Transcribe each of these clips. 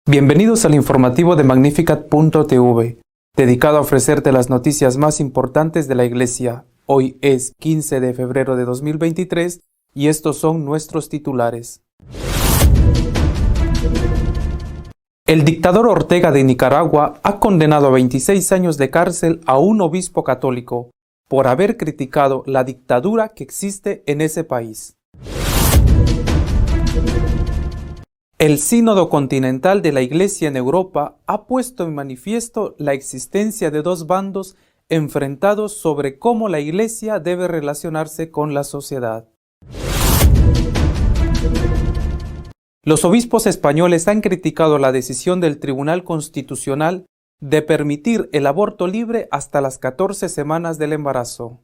Bienvenidos al informativo de Magnificat.tv, dedicado a ofrecerte las noticias más importantes de la Iglesia. Hoy es 15 de febrero de 2023 y estos son nuestros titulares. El dictador Ortega de Nicaragua ha condenado a 26 años de cárcel a un obispo católico por haber criticado la dictadura que existe en ese país. El Sínodo Continental de la Iglesia en Europa ha puesto en manifiesto la existencia de dos bandos enfrentados sobre cómo la Iglesia debe relacionarse con la sociedad. Los obispos españoles han criticado la decisión del Tribunal Constitucional de permitir el aborto libre hasta las 14 semanas del embarazo.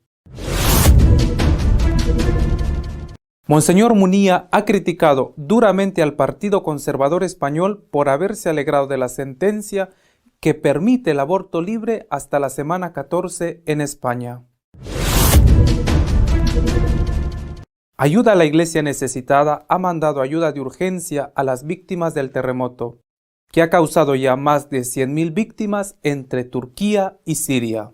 Monseñor Munilla ha criticado duramente al Partido Conservador Español por haberse alegrado de la sentencia que permite el aborto libre hasta la semana 14 en España. Ayuda a la Iglesia necesitada ha mandado ayuda de urgencia a las víctimas del terremoto, que ha causado ya más de 100.000 víctimas entre Turquía y Siria.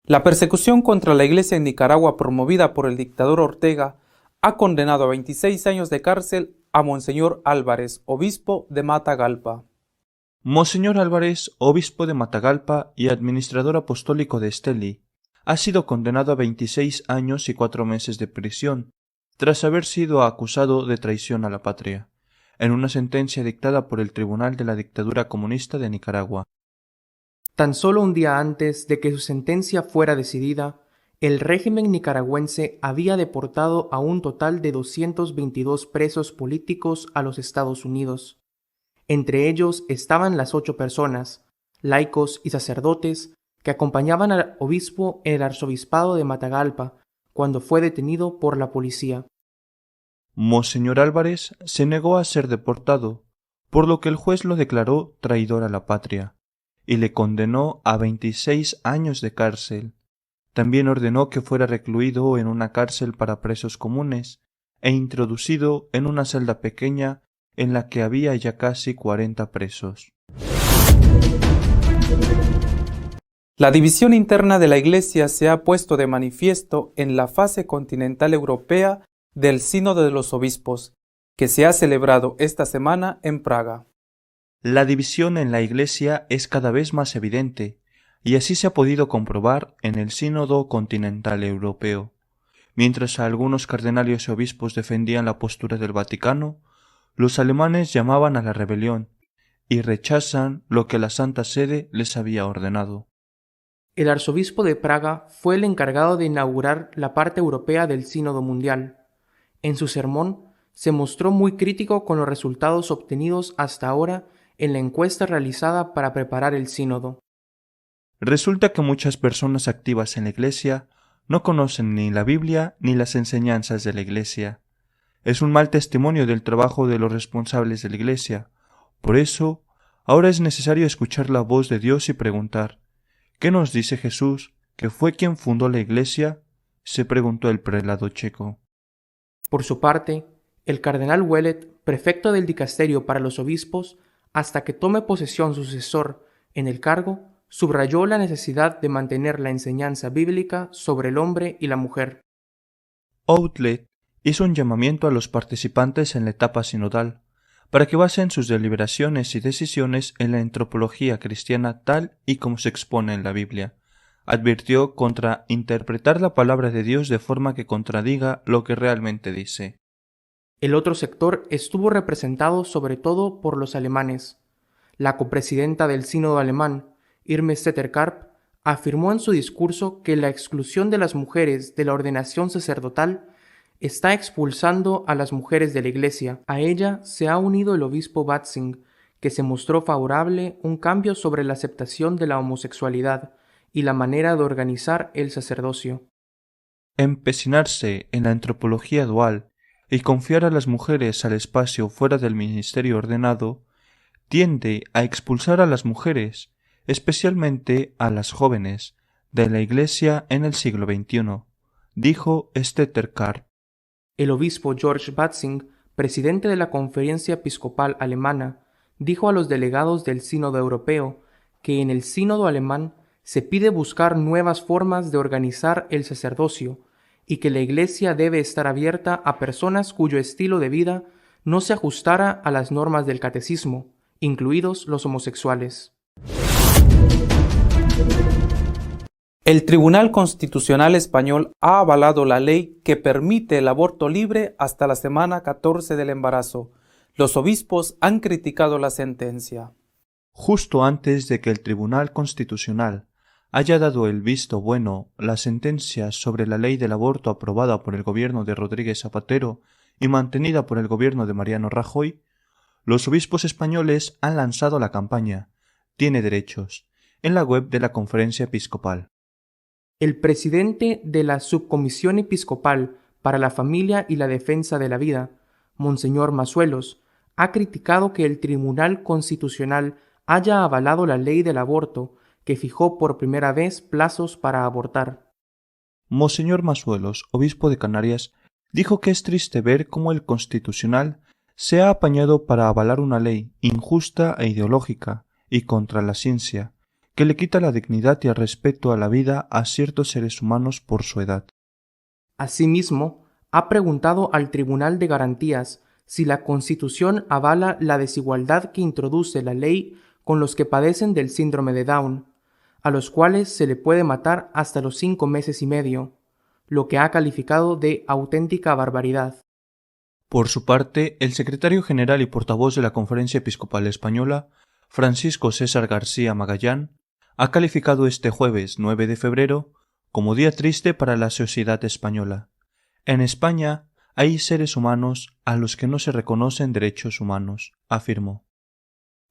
La persecución contra la Iglesia en Nicaragua promovida por el dictador Ortega ha condenado a 26 años de cárcel a Monseñor Álvarez, obispo de Matagalpa. Monseñor Álvarez, obispo de Matagalpa y administrador apostólico de Esteli, ha sido condenado a 26 años y 4 meses de prisión, tras haber sido acusado de traición a la patria, en una sentencia dictada por el Tribunal de la Dictadura Comunista de Nicaragua. Tan solo un día antes de que su sentencia fuera decidida, el régimen nicaragüense había deportado a un total de 222 presos políticos a los Estados Unidos. Entre ellos estaban las 8 personas, laicos y sacerdotes, que acompañaban al obispo en el arzobispado de Matagalpa cuando fue detenido por la policía. Monseñor Álvarez se negó a ser deportado, por lo que el juez lo declaró traidor a la patria y le condenó a 26 años de cárcel. También ordenó que fuera recluido en una cárcel para presos comunes e introducido en una celda pequeña en la que había ya casi 40 presos. La división interna de la Iglesia se ha puesto de manifiesto en la fase continental europea del Sínodo de los Obispos, que se ha celebrado esta semana en Praga. La división en la Iglesia es cada vez más evidente, y así se ha podido comprobar en el Sínodo Continental Europeo. Mientras algunos cardenales y obispos defendían la postura del Vaticano, los alemanes llamaban a la rebelión y rechazan lo que la Santa Sede les había ordenado. El arzobispo de Praga fue el encargado de inaugurar la parte europea del Sínodo Mundial. En su sermón se mostró muy crítico con los resultados obtenidos hasta ahora en la encuesta realizada para preparar el sínodo. Resulta que muchas personas activas en la Iglesia no conocen ni la Biblia ni las enseñanzas de la Iglesia. Es un mal testimonio del trabajo de los responsables de la Iglesia. Por eso, ahora es necesario escuchar la voz de Dios y preguntar: ¿qué nos dice Jesús, que fue quien fundó la Iglesia?, se preguntó el prelado checo. Por su parte, el cardenal Ouellet, prefecto del dicasterio para los obispos, hasta que tome posesión su sucesor en el cargo, subrayó la necesidad de mantener la enseñanza bíblica sobre el hombre y la mujer. Ouellet hizo un llamamiento a los participantes en la etapa sinodal para que basen sus deliberaciones y decisiones en la antropología cristiana tal y como se expone en la Biblia. Advirtió contra interpretar la palabra de Dios de forma que contradiga lo que realmente dice. El otro sector estuvo representado sobre todo por los alemanes. La copresidenta del sínodo alemán, Irme Stetter-Karp, afirmó en su discurso que la exclusión de las mujeres de la ordenación sacerdotal está expulsando a las mujeres de la Iglesia. A ella se ha unido el obispo Batzing, que se mostró favorable un cambio sobre la aceptación de la homosexualidad y la manera de organizar el sacerdocio. Empecinarse en la antropología dual y confiar a las mujeres al espacio fuera del ministerio ordenado tiende a expulsar a las mujeres especialmente a las jóvenes, de la Iglesia en el siglo XXI, dijo Stetter Karp. El obispo George Batzing, presidente de la Conferencia Episcopal Alemana, dijo a los delegados del Sínodo Europeo que en el Sínodo alemán se pide buscar nuevas formas de organizar el sacerdocio y que la Iglesia debe estar abierta a personas cuyo estilo de vida no se ajustara a las normas del catecismo, incluidos los homosexuales. El Tribunal Constitucional Español ha avalado la ley que permite el aborto libre hasta la semana 14 del embarazo. Los obispos han criticado la sentencia. Justo antes de que el Tribunal Constitucional haya dado el visto bueno, la sentencia sobre la ley del aborto aprobada por el gobierno de Rodríguez Zapatero y mantenida por el gobierno de Mariano Rajoy, los obispos españoles han lanzado la campaña «Tiene derechos» en la web de la Conferencia Episcopal. El presidente de la Subcomisión Episcopal para la Familia y la Defensa de la Vida, Monseñor Masuelos, ha criticado que el Tribunal Constitucional haya avalado la ley del aborto, que fijó por primera vez plazos para abortar. Monseñor Masuelos, obispo de Canarias, dijo que es triste ver cómo el Constitucional se ha apañado para avalar una ley injusta e ideológica y contra la ciencia, que le quita la dignidad y el respeto a la vida a ciertos seres humanos por su edad. Asimismo, ha preguntado al Tribunal de Garantías si la Constitución avala la desigualdad que introduce la ley con los que padecen del síndrome de Down, a los cuales se le puede matar hasta los 5 meses y medio, lo que ha calificado de auténtica barbaridad. Por su parte, el secretario general y portavoz de la Conferencia Episcopal Española, Francisco César García Magallán, ha calificado este jueves 9 de febrero como día triste para la sociedad española. En España hay seres humanos a los que no se reconocen derechos humanos, afirmó.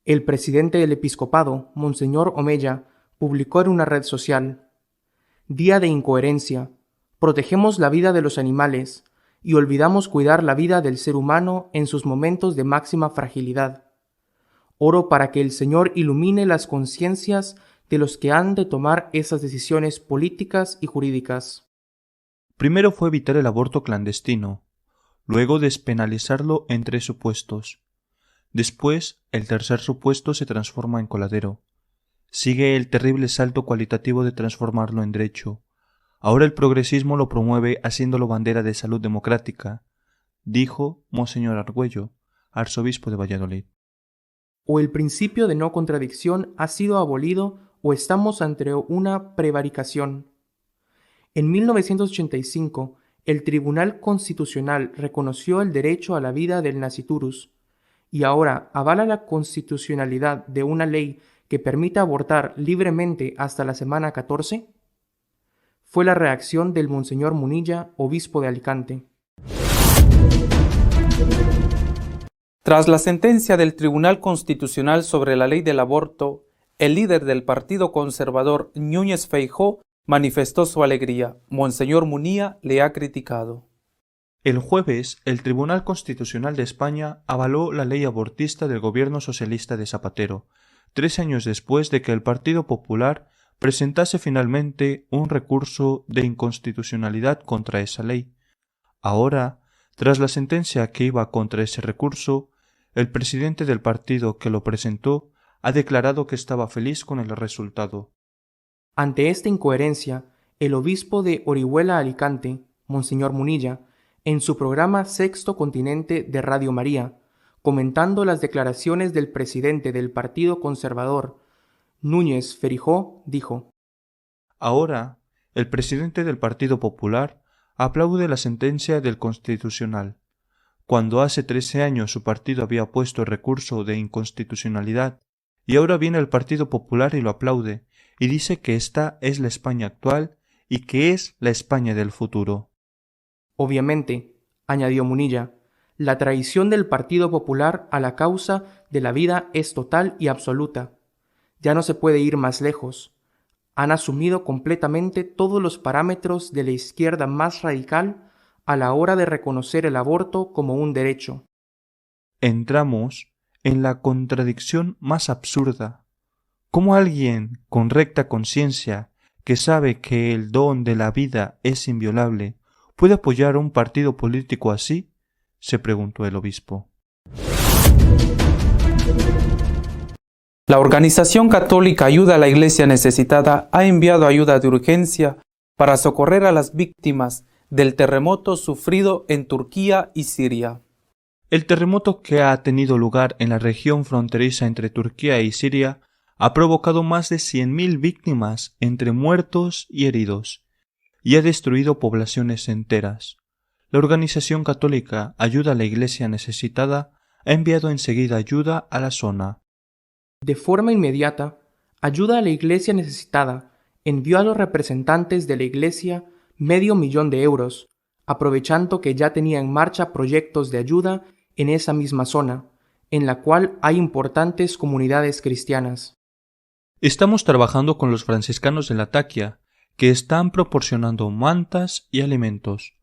El presidente del episcopado, Monseñor Omeya, publicó en una red social: Día de incoherencia. Protegemos la vida de los animales y olvidamos cuidar la vida del ser humano en sus momentos de máxima fragilidad. Oro para que el Señor ilumine las conciencias de los que han de tomar esas decisiones políticas y jurídicas. Primero fue evitar el aborto clandestino, luego despenalizarlo en 3 supuestos. Después, el tercer supuesto se transforma en coladero. Sigue el terrible salto cualitativo de transformarlo en derecho. Ahora el progresismo lo promueve haciéndolo bandera de salud democrática, dijo Monseñor Argüello, arzobispo de Valladolid. O el principio de no contradicción ha sido abolido o estamos ante una prevaricación. En 1985, el Tribunal Constitucional reconoció el derecho a la vida del nasciturus y ahora avala la constitucionalidad de una ley que permita abortar libremente hasta la semana 14. Fue la reacción del Monseñor Munilla, obispo de Alicante. Tras la sentencia del Tribunal Constitucional sobre la ley del aborto, el líder del Partido Conservador, Núñez Feijóo, manifestó su alegría. Monseñor Munilla le ha criticado. El jueves, el Tribunal Constitucional de España avaló la ley abortista del gobierno socialista de Zapatero, 3 años después de que el Partido Popular presentase finalmente un recurso de inconstitucionalidad contra esa ley. Ahora, tras la sentencia que iba contra ese recurso, el presidente del partido que lo presentó ha declarado que estaba feliz con el resultado. Ante esta incoherencia, el obispo de Orihuela Alicante, Monseñor Munilla, en su programa Sexto Continente de Radio María, comentando las declaraciones del presidente del Partido Conservador, Núñez Feijóo, dijo: Ahora, el presidente del Partido Popular aplaude la sentencia del Constitucional. Cuando hace 13 años su partido había puesto el recurso de inconstitucionalidad, y ahora viene el Partido Popular y lo aplaude, y dice que esta es la España actual y que es la España del futuro. Obviamente, añadió Munilla, la traición del Partido Popular a la causa de la vida es total y absoluta. Ya no se puede ir más lejos. Han asumido completamente todos los parámetros de la izquierda más radical a la hora de reconocer el aborto como un derecho. Entramos en la contradicción más absurda. ¿Cómo alguien con recta conciencia, que sabe que el don de la vida es inviolable, puede apoyar a un partido político así?, se preguntó el obispo. La organización católica Ayuda a la Iglesia Necesitada ha enviado ayuda de urgencia para socorrer a las víctimas del terremoto sufrido en Turquía y Siria. El terremoto que ha tenido lugar en la región fronteriza entre Turquía y Siria ha provocado más de 100.000 víctimas entre muertos y heridos, y ha destruido poblaciones enteras. La organización católica Ayuda a la Iglesia Necesitada ha enviado enseguida ayuda a la zona. De forma inmediata, Ayuda a la Iglesia Necesitada envió a los representantes de la Iglesia $500,000, aprovechando que ya tenía en marcha proyectos de ayuda en esa misma zona, en la cual hay importantes comunidades cristianas. Estamos trabajando con los franciscanos de Latakia, que están proporcionando mantas y alimentos.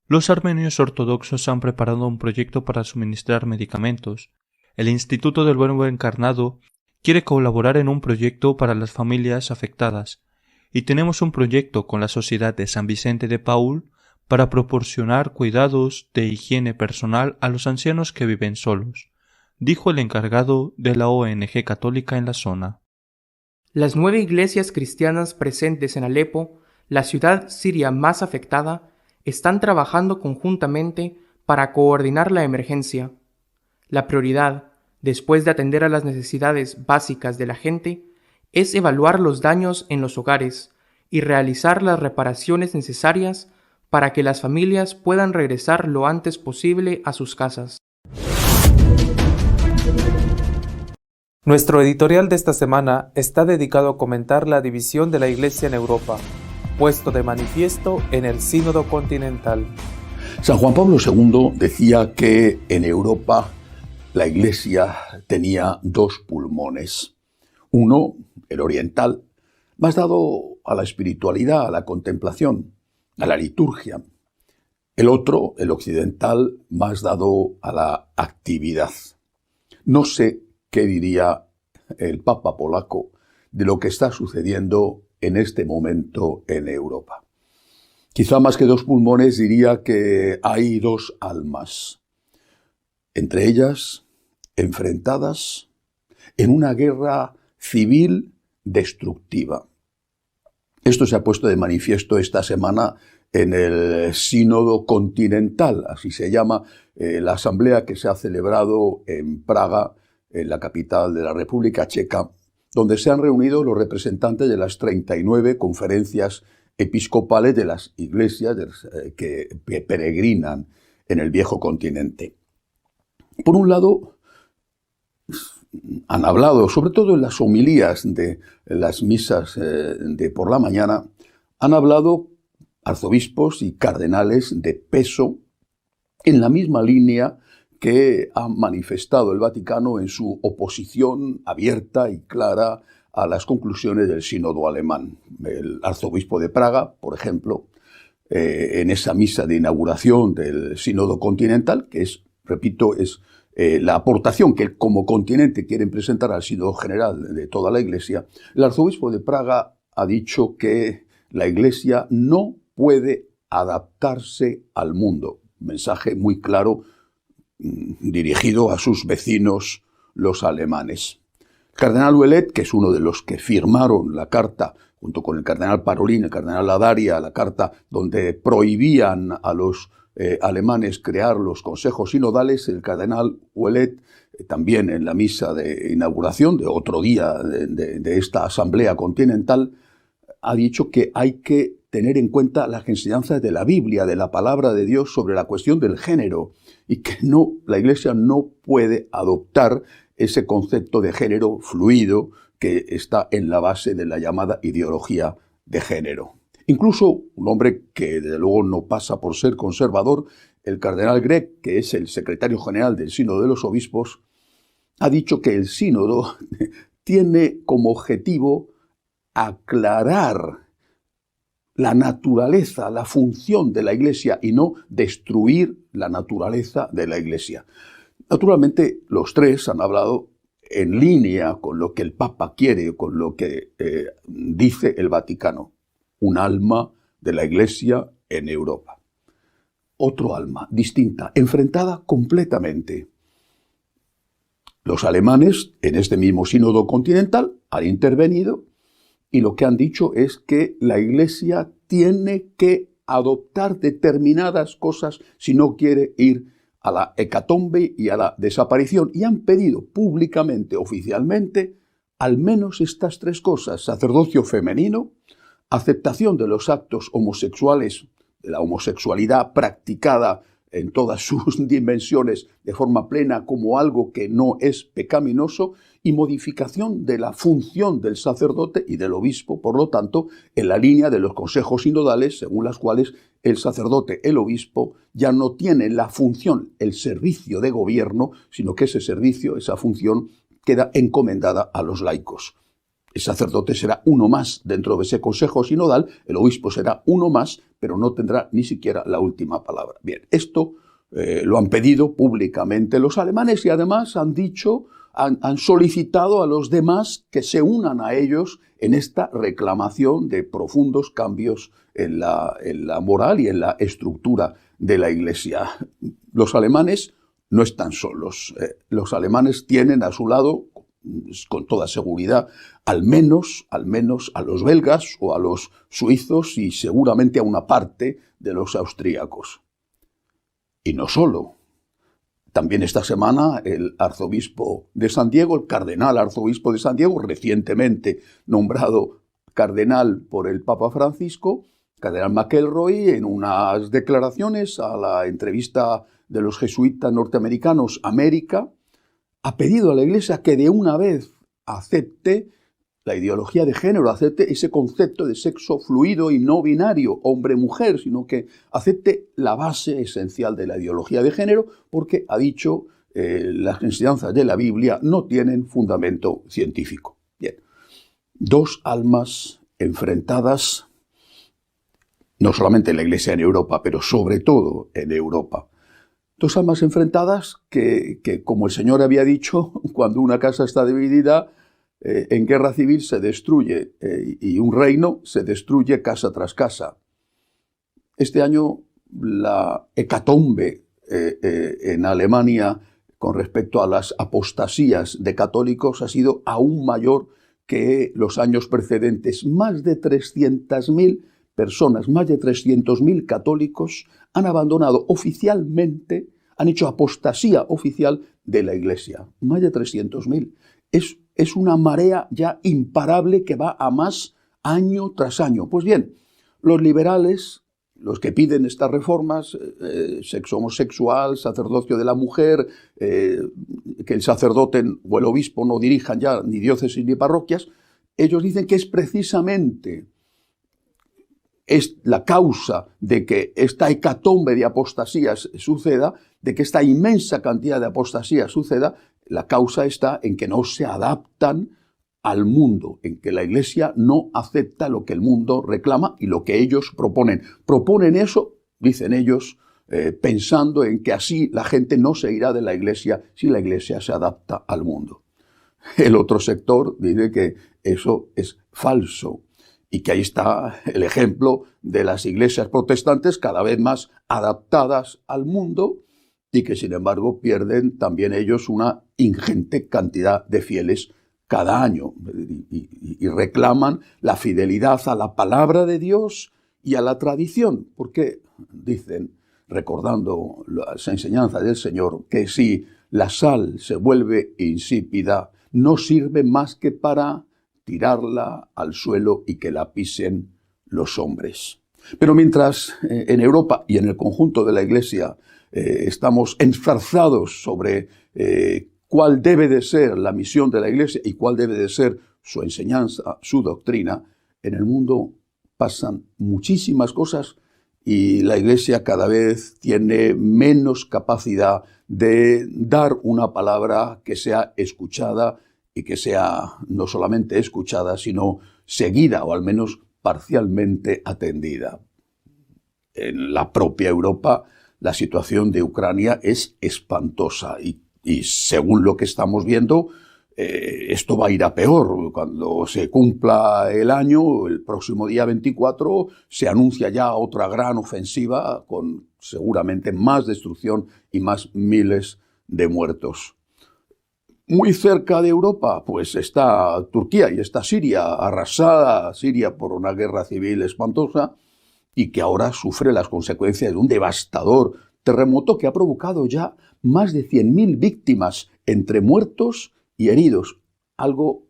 Los armenios ortodoxos han preparado un proyecto para suministrar medicamentos. El Instituto del Verbo Encarnado quiere colaborar en un proyecto para las familias afectadas, y tenemos un proyecto con la Sociedad de San Vicente de Paúl para proporcionar cuidados de higiene personal a los ancianos que viven solos, dijo el encargado de la ONG católica en la zona. Las 9 iglesias cristianas presentes en Alepo, la ciudad siria más afectada, están trabajando conjuntamente para coordinar la emergencia. La prioridad, después de atender a las necesidades básicas de la gente, es evaluar los daños en los hogares y realizar las reparaciones necesarias para que las familias puedan regresar lo antes posible a sus casas. Nuestro editorial de esta semana está dedicado a comentar la división de la Iglesia en Europa, puesto de manifiesto en el Sínodo Continental. San Juan Pablo II decía que en Europa la Iglesia tenía 2 pulmones. Uno, el oriental, más dado a la espiritualidad, a la contemplación, a la liturgia. El otro, el occidental, más dado a la actividad. No sé qué diría el Papa polaco de lo que está sucediendo en este momento en Europa. Quizá más que 2 pulmones diría que hay 2 almas, entre ellas enfrentadas en una guerra civil destructiva. Esto se ha puesto de manifiesto esta semana en el Sínodo Continental, así se llama, la asamblea que se ha celebrado en Praga, en la capital de la República Checa, donde se han reunido los representantes de las 39 conferencias episcopales de las iglesias que peregrinan en el viejo continente. Por un lado, han hablado, sobre todo en las homilías de las misas de por la mañana, han hablado arzobispos y cardenales de peso en la misma línea que ha manifestado el Vaticano en su oposición abierta y clara a las conclusiones del sínodo alemán. El arzobispo de Praga, por ejemplo, en esa misa de inauguración del sínodo continental, que es, repito, es la aportación que como continente quieren presentar al sínodo general de toda la Iglesia, el arzobispo de Praga ha dicho que la Iglesia no puede adaptarse al mundo. Mensaje muy claro dirigido a sus vecinos, los alemanes. El cardenal Ouellet, que es uno de los que firmaron la carta, junto con el cardenal Parolin, el cardenal Ladaria, la carta donde prohibían a los alemanes crear los consejos sinodales, el cardenal Ouellet, también en la misa de inauguración de otro día de esta asamblea continental, ha dicho que hay que tener en cuenta las enseñanzas de la Biblia, de la palabra de Dios sobre la cuestión del género, y que la Iglesia no puede adoptar ese concepto de género fluido que está en la base de la llamada ideología de género. Incluso un hombre que desde luego no pasa por ser conservador, el cardenal Grech, que es el secretario general del Sínodo de los Obispos, ha dicho que el sínodo tiene como objetivo aclarar la naturaleza, la función de la Iglesia y no destruir la naturaleza de la Iglesia. Naturalmente, los tres han hablado en línea con lo que el Papa quiere, con lo que dice el Vaticano. Un alma de la Iglesia en Europa. Otro alma, distinta, enfrentada completamente. Los alemanes, en este mismo sínodo continental, han intervenido y lo que han dicho es que la Iglesia tiene que adoptar determinadas cosas si no quiere ir a la hecatombe y a la desaparición. Y han pedido públicamente, oficialmente, al menos estas tres cosas: sacerdocio femenino, aceptación de los actos homosexuales, de la homosexualidad practicada en todas sus dimensiones de forma plena como algo que no es pecaminoso, y modificación de la función del sacerdote y del obispo, por lo tanto, en la línea de los consejos sinodales, según las cuales el sacerdote, el obispo, ya no tiene la función, el servicio de gobierno, sino que ese servicio, esa función, queda encomendada a los laicos. El sacerdote será uno más dentro de ese consejo sinodal, el obispo será uno más, pero no tendrá ni siquiera la última palabra. Bien, esto lo han pedido públicamente los alemanes y además han solicitado a los demás que se unan a ellos en esta reclamación de profundos cambios en la moral y en la estructura de la Iglesia. Los alemanes no están solos. Los alemanes tienen a su lado, con toda seguridad, al menos a los belgas o a los suizos y seguramente a una parte de los austríacos. Y no solo. También esta semana el arzobispo de San Diego, el cardenal arzobispo de San Diego, recientemente nombrado cardenal por el Papa Francisco, cardenal McElroy, en unas declaraciones a la entrevista de los jesuitas norteamericanos América, ha pedido a la Iglesia que de una vez acepte la ideología de género, acepte ese concepto de sexo fluido y no binario, hombre-mujer, sino que acepte la base esencial de la ideología de género, porque, ha dicho, las enseñanzas de la Biblia no tienen fundamento científico. Bien, dos almas enfrentadas, no solamente en la Iglesia en Europa, pero sobre todo en Europa. Dos almas enfrentadas que, como el Señor había dicho, cuando una casa está dividida, en guerra civil se destruye y un reino se destruye casa tras casa. Este año la hecatombe en Alemania con respecto a las apostasías de católicos ha sido aún mayor que los años precedentes. Más de 300.000 personas, más de 300.000 católicos han abandonado oficialmente, han hecho apostasía oficial de la Iglesia. Más de 300.000. Es una marea ya imparable que va a más año tras año. Pues bien, los liberales, los que piden estas reformas, sexo homosexual, sacerdocio de la mujer, que el sacerdote o el obispo no dirijan ya ni diócesis ni parroquias, ellos dicen que es precisamente la causa de que esta hecatombe de apostasías suceda, de que esta inmensa cantidad de apostasías suceda. La causa está en que no se adaptan al mundo, en que la Iglesia no acepta lo que el mundo reclama y lo que ellos proponen. Proponen eso, dicen ellos, pensando en que así la gente no se irá de la Iglesia si la Iglesia se adapta al mundo. El otro sector dice que eso es falso y que ahí está el ejemplo de las iglesias protestantes cada vez más adaptadas al mundo y que sin embargo pierden también ellos una ingente cantidad de fieles cada año y reclaman la fidelidad a la palabra de Dios y a la tradición, porque dicen, recordando las enseñanzas del Señor, que si la sal se vuelve insípida, no sirve más que para tirarla al suelo y que la pisen los hombres. Pero mientras en Europa y en el conjunto de la Iglesia estamos enzarzados sobre cuál debe de ser la misión de la Iglesia y cuál debe de ser su enseñanza, su doctrina, en el mundo pasan muchísimas cosas y la Iglesia cada vez tiene menos capacidad de dar una palabra que sea escuchada y que sea no solamente escuchada, sino seguida o al menos parcialmente atendida. En la propia Europa, la situación de Ucrania es espantosa y según lo que estamos viendo, esto va a ir a peor. Cuando se cumpla el año, el próximo día 24, se anuncia ya otra gran ofensiva con seguramente más destrucción y más miles de muertos. Muy cerca de Europa, pues está Turquía y está Siria, arrasada Siria por una guerra civil espantosa y que ahora sufre las consecuencias de un devastador terremoto que ha provocado ya más de 100.000 víctimas entre muertos y heridos. Algo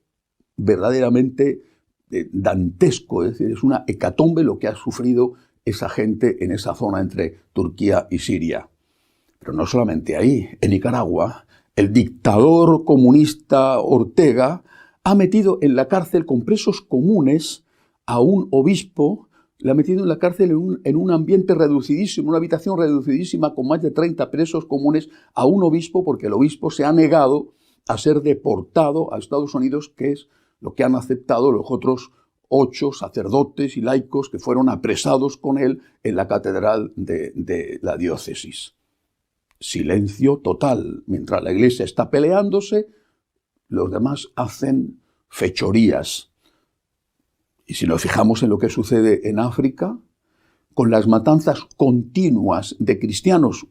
verdaderamente dantesco, es decir, es una hecatombe lo que ha sufrido esa gente en esa zona entre Turquía y Siria. Pero no solamente ahí, en Nicaragua, el dictador comunista Ortega ha metido en la cárcel con presos comunes a un obispo, le ha metido en la cárcel en un ambiente reducidísimo, una habitación reducidísima con más de 30 presos comunes a un obispo, porque el obispo se ha negado a ser deportado a Estados Unidos, que es lo que han aceptado los otros 8 sacerdotes y laicos que fueron apresados con él en la catedral de la diócesis. Silencio total. Mientras la Iglesia está peleándose, los demás hacen fechorías. Y si nos fijamos en lo que sucede en África, con las matanzas continuas de cristianos,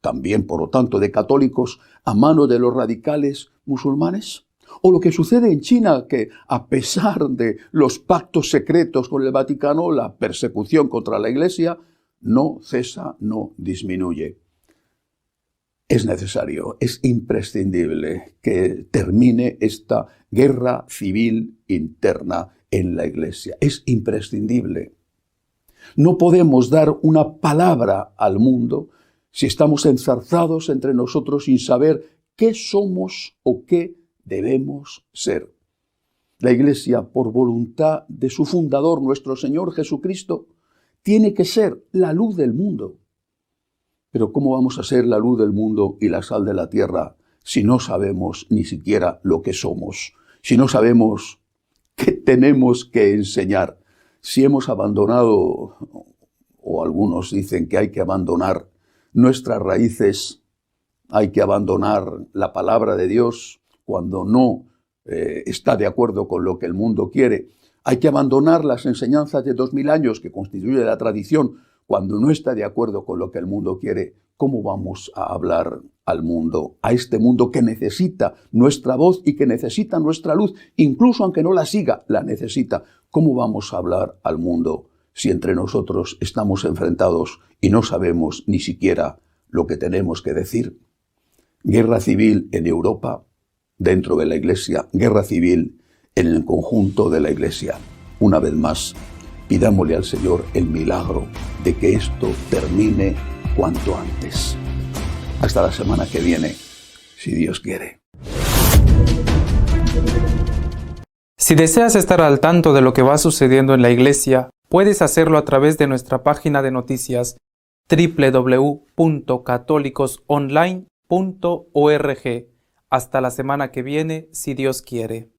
también por lo tanto de católicos, a mano de los radicales musulmanes, o lo que sucede en China, que a pesar de los pactos secretos con el Vaticano, la persecución contra la Iglesia no cesa, no disminuye. Es necesario, es imprescindible que termine esta guerra civil interna en la Iglesia. Es imprescindible. No podemos dar una palabra al mundo si estamos enzarzados entre nosotros sin saber qué somos o qué debemos ser. La Iglesia, por voluntad de su fundador, nuestro Señor Jesucristo, tiene que ser la luz del mundo. Pero ¿cómo vamos a ser la luz del mundo y la sal de la tierra si no sabemos ni siquiera lo que somos? Si no sabemos qué tenemos que enseñar. Si hemos abandonado, o algunos dicen que hay que abandonar nuestras raíces, hay que abandonar la palabra de Dios cuando no está de acuerdo con lo que el mundo quiere. Hay que abandonar las enseñanzas de 2000 años que constituye la tradición cuando no está de acuerdo con lo que el mundo quiere. ¿Cómo vamos a hablar al mundo, a este mundo que necesita nuestra voz y que necesita nuestra luz, incluso aunque no la siga, la necesita? ¿Cómo vamos a hablar al mundo si entre nosotros estamos enfrentados y no sabemos ni siquiera lo que tenemos que decir? Guerra civil en Europa, dentro de la Iglesia, guerra civil en el conjunto de la Iglesia. Una vez más, pidámosle al Señor el milagro de que esto termine cuanto antes. Hasta la semana que viene, si Dios quiere. Si deseas estar al tanto de lo que va sucediendo en la Iglesia, puedes hacerlo a través de nuestra página de noticias www.católicosonline.org. Hasta la semana que viene, si Dios quiere.